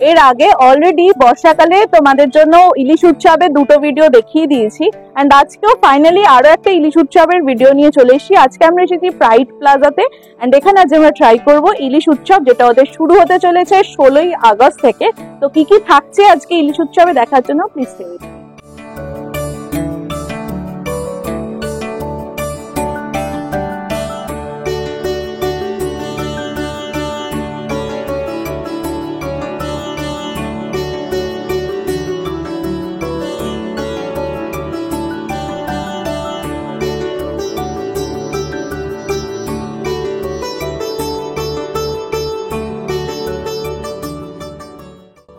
এর আগে অলরেডি বর্ষাকালে তোমাদের জন্য ইলিশ উৎসবের দুটো ভিডিও দেখিয়ে দিয়েছি, এন্ড আজকেও ফাইনালি আরো একটা ইলিশ উৎসবের ভিডিও নিয়ে চলে এসেছি। আজকে আমরা এসেছি প্রাইড প্লাজাতে, এন্ড এখানে আজ আমরা ট্রাই করব ইলিশ উৎসব, যেটা ওদের শুরু হতে চলেছে 16ই আগস্ট থেকে। তো কি কি থাকছে আজকে ইলিশ উৎসবে দেখার জন্য প্লিজ স্টে উইথ মি।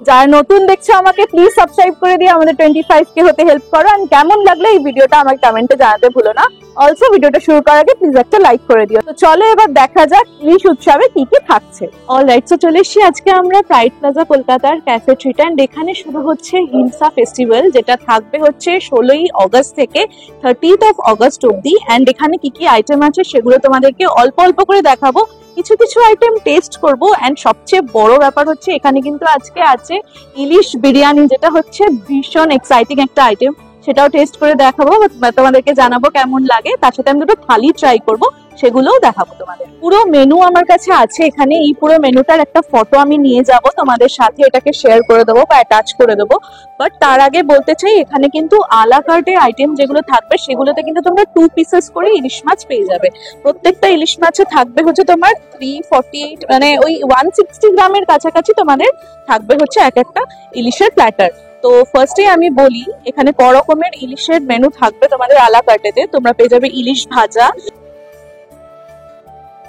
যারা নতুন দেখছো আমাকে প্লিজ সাবস্ক্রাইব করে দিয়ে আমাদের 25K হতে হেল্প করো, এন্ড কেমন লাগলো এই ভিডিওটা আমাকে কমেন্টে জানাতে ভুলো না। অলসো ভিডিওটা শুরু করার আগে প্লিজ একটা লাইক করে দিও। তো চলো এবার দেখা যাক ইলিশ উৎসবে কি কি থাকছে। অলরাইট, তো চলে এসেছি আজকে আমরা প্রাইড প্লাজা কলকাতার ক্যাফে ট্রিট, এন্ড এখানে শুরু হচ্ছে হিমসা ফেস্টিভ্যাল, যেটা থাকবে হচ্ছে 16ই আগস্ট থেকে 30th অফ আগস্ট অব্দি। এন্ড এখানে কি কি আইটেম আছে সেগুলো তোমাদেরকে অল্প অল্প করে দেখাবো, কিছু কিছু আইটেম টেস্ট করব। এন্ড সবচেয়ে বড় ব্যাপার হচ্ছে এখানে কিন্তু আজকে আছে ইলিশ বিরিয়ানি, যেটা হচ্ছে ভীষণ এক্সাইটিং একটা আইটেম, সেটাও টেস্ট করে দেখাবো, তোমাদেরকে জানাবো কেমন লাগে। তার সাথে আমি দুটো থালি ট্রাই করব, সেগুলোও দেখাবো তোমাদের। পুরো মেনু আমার কাছে আছে এখানে, এই পুরো মেনুটার একটা ফটো আমি নিয়ে যাব তোমাদের সাথে, এটাকে শেয়ার করে দেবো বা অ্যাটাচ করে দেবো। বাট তার আগে বলতে চাই এখানে কিন্তু আলা কার্টে আইটেম যেগুলো থাকবে সেগুলোতে কিন্তু তোমরা 2 পিসেস করে ইলিশ মাছ পেয়ে যাবে। প্রত্যেকটা ইলিশ মাছে থাকবে হচ্ছে তোমার 348, মানে ওই 160 গ্রামের কাছাকাছি তোমাদের থাকবে হচ্ছে এক একটা ইলিশের প্ল্যাটার। তো ফার্স্টে আমি বলি এখানে ক রকমের ইলিশের মেনু থাকবে তোমাদের আলা কার্টেতে। তোমরা পেয়ে যাবে ইলিশ ভাজা,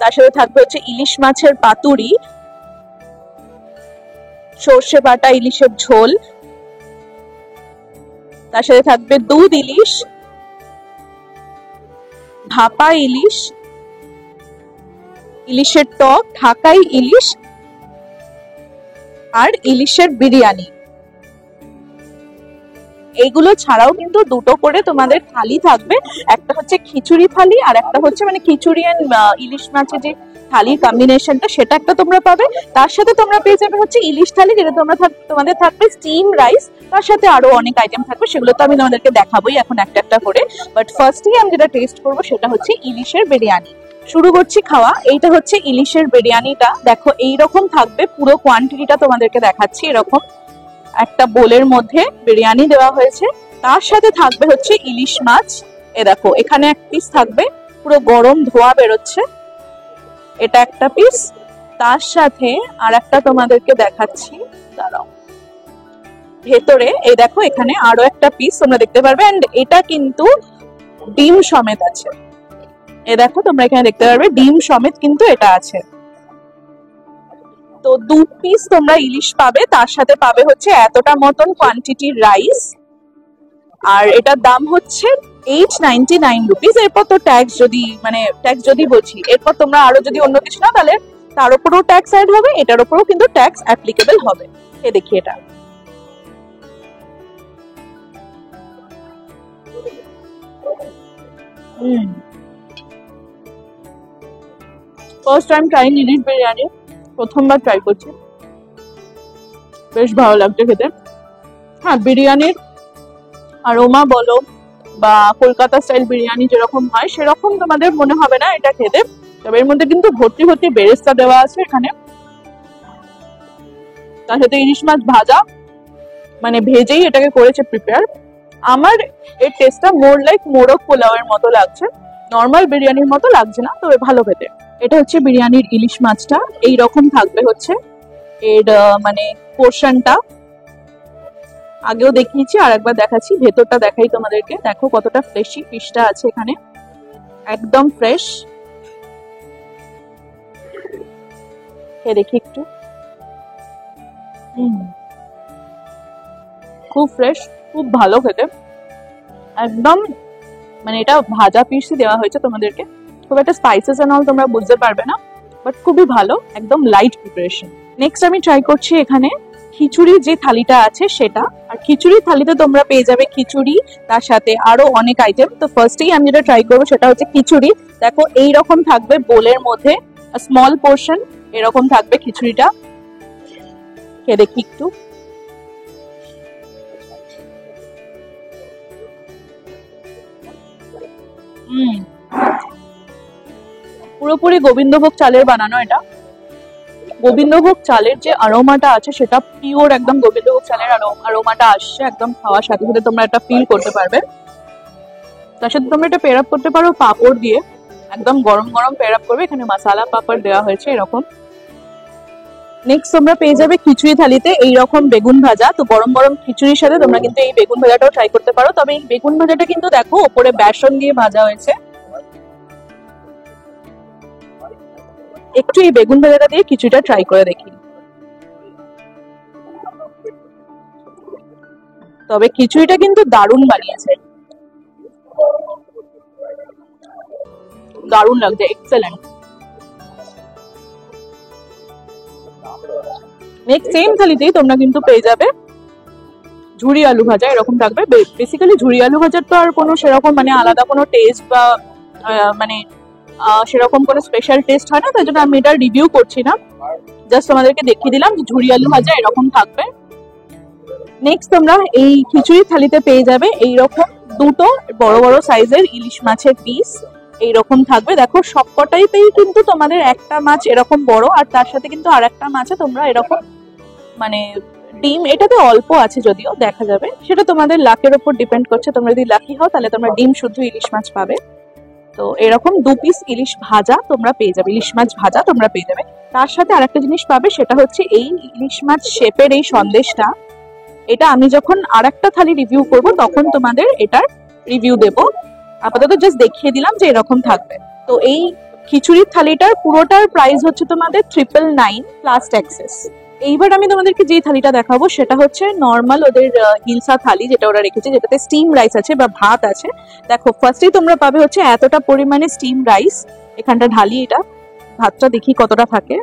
তার সাথে থাকবে হচ্ছে ইলিশ মাছের পাতুরি, সর্ষে বাটা ইলিশের ঝোল, তার সাথে থাকবে দুধ ইলিশ, ভাপা ইলিশ, ইলিশের টক, ঢাকাই ইলিশ, আর ইলিশের বিরিয়ানি। এইগুলো ছাড়াও কিন্তু দুটো করে তোমাদের থালি থাকবে, একটা হচ্ছে খিচুড়ি থালি আর একটা হচ্ছে মানে খিচুড়ি এন্ড ইলিশ মাছের যে থালির কম্বিনেশনটা সেটা একটা তোমরা পাবে। তার সাথে তোমরা পেয়ে যাবে হচ্ছে ইলিশ থালি, যেটা তোমাদের থাকবে স্টিম রাইস, তার সাথে আরো অনেক আইটেম থাকবে, সেগুলো তো আমি তোমাদেরকে দেখাবোই এখন একটা একটা করে। বাট ফার্স্টলি আমি যেটা টেস্ট করবো সেটা হচ্ছে ইলিশের বিরিয়ানি। শুরু করছি খাওয়া। এইটা হচ্ছে ইলিশের বিরিয়ানিটা, দেখো এইরকম থাকবে, পুরো কোয়ান্টিটিটা তোমাদেরকে দেখাচ্ছি। এরকম একটা বোলের মধ্যে বিরিয়ানি দেওয়া হয়েছে, তার সাথে থাকবে হচ্ছে ইলিশ মাছ। এ দেখো এখানে এক পিস থাকবে, পুরো গরম ধোয়া বেরোচ্ছে, এটা একটা পিস। তার সাথে আর একটা তোমাদেরকে দেখাচ্ছি, দাঁড়াও, ভেতরে এই দেখো এখানে আরো একটা পিস তোমরা দেখতে পারবে, এন্ড এটা কিন্তু ডিম সমেত আছে। এ দেখো তোমরা এখানে দেখতে পারবে ডিম সমেত কিন্তু এটা আছে। তো 2 পিস তোমরা ইলিশ পাবে, তার সাথে পাবে হচ্ছে এতটা মতন কোয়ান্টিটির রাইস, আর এটার দাম হচ্ছে 899 রুপিস। এরপর তো ট্যাক্স যদি বলছি, এরপর তোমরা আরো যদি অন্য কিছু না তাহলে তার উপরেও ট্যাক্স অ্যাড হবে, এটার উপরেও কিন্তু ট্যাক্স অ্যাপ্লিকেবল হবে। এ দেখি এটা ফার্স্ট টাইম ট্রাইং ইলিশ বিরিয়ানি, প্রথমবার ট্রাই করছি, বেশ ভালো লাগছে খেতে। হ্যাঁ, বিরিয়ানির আরোমা বলো বা কলকাতা স্টাইল বিরিয়ানি যেরকম হয় সেরকম তোমাদের মনে হবে না এটা খেতে, তবে এর মধ্যে কিন্তু ভর্তি ভর্তি বেরেস্তা দেওয়া আছে এখানে, তার সাথে ইলিশ মাছ ভাজা, মানে ভেজেই এটাকে করেছে প্রিপেয়ার। আমার এর টেস্টটা মোর লাইক মোরগ পোলাওয়ের মতো লাগছে, নর্মাল বিরিয়ানির মতো লাগছে না, তবে ভালো খেতে। এটা হচ্ছে বিরিয়ানির ইলিশ মাছটা, এই রকম থাকবে হচ্ছে এর মানে পোর্শনটা, আগেও দেখিয়েছি আর একবার দেখাচ্ছি, ভেতরটা দেখাই তোমাদেরকে। দেখো কতটা ফ্রেশি ফিশটা আছে এখানে, একদম ফ্রেশ। দেখি একটু, খুব ফ্রেশ, খুব ভালো খেতে, একদম মানে এটা ভাজা পিসই দেওয়া হয়েছে তোমাদেরকে, খুব একটা স্পাইসেস এন্ড অল তোমরা বুঝতে পারবে না, বাট খুবই ভালো, একদম লাইট প্রিপারেশন। নেক্সট আমি ট্রাই করছি এখানে খিচুড়ি যে থালিটা আছে সেটা, আর খিচুড়ি থালিতে তোমরা পেয়ে যাবে খিচুড়ি, তার সাথে আরো অনেক আইটেম। তো ফার্স্টেই আমি যেটা ট্রাই করবো সেটা হচ্ছে খিচুড়ি। দেখো এইরকম থাকবে বোলের মধ্যে, স্মল পোর্শন এরকম থাকবে খিচুড়িটা, খেয়ে দেখি একটু। পুরোপুরি গোবিন্দভোগ চালের বানানো এটা। গোবিন্দভোগ চালের যে আরোমাটা আছে সেটা পিওর একদম গোবিন্দভোগ চালের আরোমাটা আসছে একদম, খাওয়ার সাথে সাথে তোমরা এটা ফিল করতে পারবে। তার সাথে তোমরা এটা পেয়ার আপ করতে পারো পাঁপড় দিয়ে, একদম গরম গরম পেয়ার আপ করবে। এখানে মশলা পাঁপড় দেওয়া হয়েছে এরকম। নেক্সট তোমরা পেয়ে যাবে খিচুড়ি থালিতে এইরকম বেগুন ভাজা। তো গরম গরম খিচুড়ির সাথে তোমরা কিন্তু এই বেগুন ভাজাটাও ট্রাই করতে পারো। তবে এই বেগুন ভাজাটা কিন্তু দেখো ওপরে বেসন দিয়ে ভাজা হয়েছে। একটু এই বেগুন ভাজাটা দিয়ে খিচুড়িটা ট্রাই করে দেখি। তবে খিচুড়িটা কিন্তু দারুণ বানিয়েছে, দারুণ লাগছে, এক্সেলেন্ট। নেক্সট সেম থালিতেই তোমরা কিন্তু পেয়ে যাবে ঝুরি আলু ভাজা, এরকম থাকবে। বেসিক্যালি ঝুরি আলু ভাজার তো আর কোনো সেরকম মানে আলাদা কোনো টেস্ট বা মানে সেরকম কোনো স্পেশাল টেস্ট হয় না, তাই জন্য আমি এটা রিভিউ করছি না, জাস্ট তোমাদেরকে দেখিয়ে দিলাম যে ঝুরি আলু ভাজা এরকম থাকবে। নেক্সট তোমরা এই খিচুড়ি থালিতে পেয়ে যাবে এইরকম দুটো বড় বড় সাইজের ইলিশ মাছের পিস, এইরকম থাকবে। দেখো সবকটাইতেই কিন্তু তোমাদের একটা মাছ এরকম বড়, আর তার সাথে কিন্তু আর একটা মাছে তোমরা এরকম মানে ডিম, এটাতে অল্প আছে যদিও দেখা যাবে, সেটা তোমাদের লাকের উপর ডিপেন্ড করছে। তোমরা যদি লাকি হও তাহলে তোমরা ডিম শুদ্ধ ইলিশ মাছ পাবে। তো এরকম 2 পিস ইলিশ ভাজা তোমরা পেয়ে যাবে, ইলিশ মাছ ভাজা তোমরা পেয়ে যাবে। তার সাথে আরেকটা জিনিস পাবে, সেটা হচ্ছে এই ইলিশ মাছ শেপের এই সন্দেশটা। এটা আমি যখন আরেকটা থালি রিভিউ করব তখন তোমাদের এটার রিভিউ দেব, আপাতত জাস্ট দেখিয়ে দিলাম যে এরকম থাকবে। তো এই খিচুড়ির থালিটার পুরোটার প্রাইস হচ্ছে তোমাদের 999 প্লাস ট্যাক্সেস। এইবার আমি তোমাদেরকে যে থালিটা দেখাবো সেটা হচ্ছে নর্মাল ওদের হিলসা থালি, যেটা ওরা রেখেছে, যেটাতে স্টিম রাইস আছে বা ভাত আছে। দেখো ফার্স্টেই তোমরা পাবে হচ্ছে এতটা পরিমাণে স্টিম রাইস, এখানটা ঢালি, এটা ভাতটা দেখি কতটা থাকে।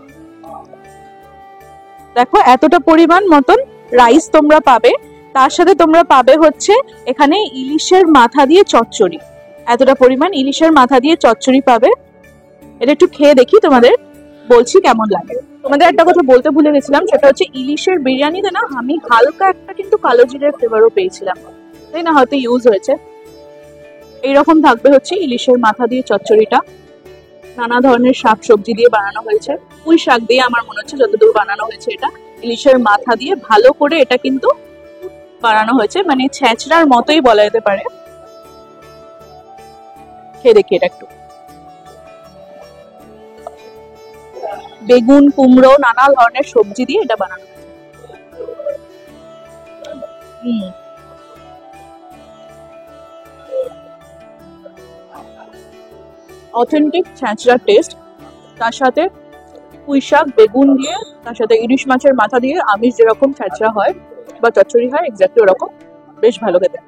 দেখো এতটা পরিমাণ মতন রাইস তোমরা পাবে। তার সাথে তোমরা পাবে হচ্ছে এখানে ইলিশের মাথা দিয়ে চচ্চড়ি, এতটা পরিমাণ ইলিশের মাথা দিয়ে চচ্চড়ি পাবে। এটা একটু খেয়ে দেখি, তোমাদের বলছি কেমন লাগে। তোমাদের একটা কথা বলতে ভুলে গেছিলাম, সেটা হচ্ছে ইলিশের বিরিয়ানিতে না আমি হালকা একটা কিন্তু কালো জিরের ফ্লেভারও পেয়েছিলাম, তাই না, হয়তো ইউজ হয়েছে। এইরকম থাকবে হচ্ছে ইলিশের মাথা দিয়ে চচ্চড়িটা, নানা ধরনের শাক সবজি দিয়ে বানানো হয়েছে, পুঁই শাক দিয়ে আমার মনে হচ্ছে যতদূর বানানো হয়েছে। এটা ইলিশের মাথা দিয়ে ভালো করে এটা কিন্তু বানানো হয়েছে, মানে ছেঁচড়ার মতোই বলা যেতে পারে। খেয়ে দেখি এটা একটু। বেগুন, কুমড়ো, নানা ধরনের সবজি দিয়ে এটা বানানো হয়েছে। অথেন্টিক ছেঁচড়ার টেস্ট, তার সাথে পুঁই শাক, বেগুন দিয়ে, তার সাথে ইলিশ মাছের মাথা দিয়ে আমিষ যেরকম ছেঁচড়া হয় বা চচ্চড়ি হয় এক্স্যাক্টলি ওরকম, বেশ ভালো খেতে।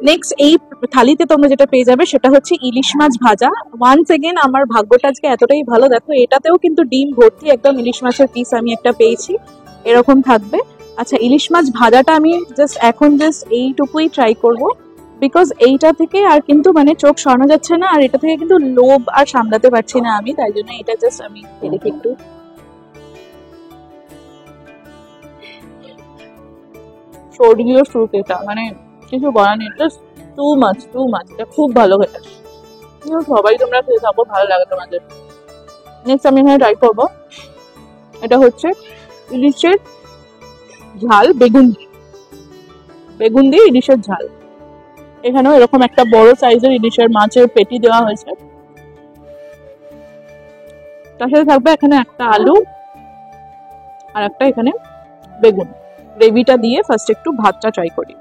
নেক্সট এই থালিতে তোমরা যেটা পেয়ে যাবে সেটা হচ্ছে ইলিশ মাছ ভাজা। ওয়ান্স এগেন আমার ভাগ্যটা আজকে এতটাই ভালো, দেখো এটাতেও কিন্তু ডিম ভর্তি একদম ইলিশ মাছের পিস আমি একটা পেয়েছি, এরকম থাকবে। আচ্ছা ইলিশ মাছ ভাজাটা আমি এখন এইটুকুই ট্রাই করব, বিকজ এইটা থেকে আর কিন্তু মানে চোখ সরানো যাচ্ছে না, আর এটা থেকে কিন্তু লোভ আর সামলাতে পারছি না আমি, তাই জন্য এটা জাস্ট আমি দেখি একটু। সর্দিও স্যুপ, এটা মানে কিছু বলার নেই, জাস্ট টু মাছ, এটা খুব ভালো খেতে। সবাই তোমরা খেয়ে থাকো, ভালো লাগে তোমাদের। নেক্সট আমি এখানে ট্রাই করবো, এটা হচ্ছে ইলিশের ঝাল বেগুন দিয়ে ইলিশের ঝাল। এখানেও এরকম একটা বড় সাইজের ইলিশের মাছের পেটি দেওয়া হয়েছে, তার সাথে থাকবে এখানে একটা আলু আর একটা এখানে বেগুন। গ্রেভিটা দিয়ে ফার্স্ট একটু ভাতটা ট্রাই করি।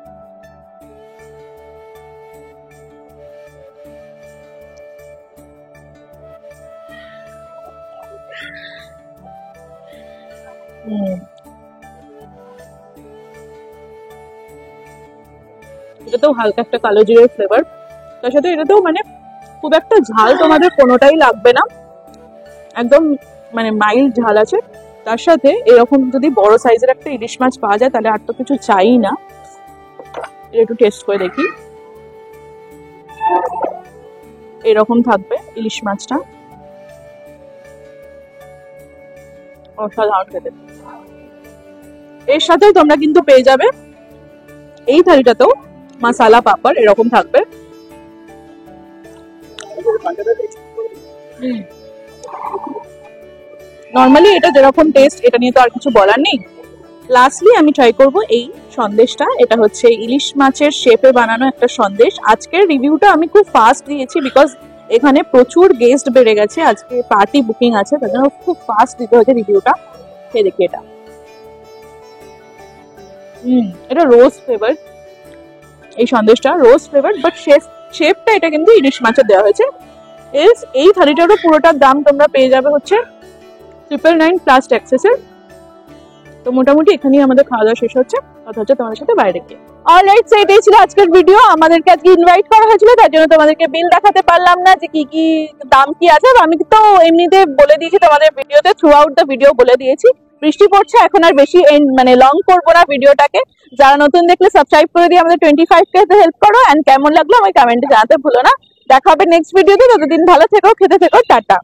এটাতেও হালকা একটা কালো জিরের ফ্লেভার, তার সাথে এটাতেও মানে খুব একটা ঝাল তোমাদের কোনোটাই লাগবে না, একদম মানে মাইল্ড ঝাল আছে। তার সাথে এরকম যদি বড় সাইজের একটা ইলিশ মাছ পাওয়া যায় তাহলে আর তো কিছু চাই না। একটু টেস্ট করে দেখি, এরকম থাকবে ইলিশ মাছটা, অসাধারণ খেতে। এর সাথেও তোমরা কিন্তু পেয়ে যাবে এই থালিটাতেও মশালা পাপড় এরকম থাকবে। নর্মালি এটা যেরকম টেস্ট, এটা নিয়ে তো আর কিছু বলার নেই। লাস্টলি আমি ট্রাই করব এই সন্দেশটা। এটা হচ্ছে ইলিশ মাছের শেপে বানানো একটা সন্দেশ। আজকের রিভিউটা আমি খুব ফাস্ট দিয়েছি বিকজ এখানে প্রচুর গেস্ট বেড়ে গেছে, আজকে পার্টি বুকিং আছে, তার জন্য খুব ফাস্ট দিতে হয়েছে রিভিউটা। খেয়ে দেখি এটা। এটা রোজ ফ্লেভার, এই সন্দেশটা রোজ ফ্লেভার, বাট শেপটা এটা কিন্তু ইলিশ মাছের দেওয়া হয়েছে। এই থালিটারও পুরোটার দাম তোমরা পেয়ে যাবে হচ্ছে 999 প্লাস ট্যাক্সেসের। তো মোটামুটি এখানেই আমাদের খাওয়া দাওয়া শেষ হচ্ছে। কথা হচ্ছে তোমাদের সাথে বাইরে গিয়ে। অলরাইট, সো এটাই ছিল আজকের ভিডিও। আমাদেরকে আজকে ইনভাইট করা হয়েছিল, তার জন্য তোমাদেরকে বিল দেখাতে পারলাম না যে কি কি দাম কি আছে। আমি তো এমনিতে বলে দিয়েছি তোমাদের ভিডিওতে, থ্রু আউট দ্য ভিডিও বলে দিয়েছি। বৃষ্টি পড়ছে, এখন আর বেশি মানে লং করবো না ভিডিওটাকে। যারা নতুন দেখলে সাবস্ক্রাইব করে দিয়ে আমাদের 25K তে হেল্প করো। এন্ড কেমন লাগলো আমাকে কমেন্টে জানাতে ভুলো না। দেখা হবে নেক্সট ভিডিওতে, ততদিন ভালো থেকো, খেতে থেকো, টাটা।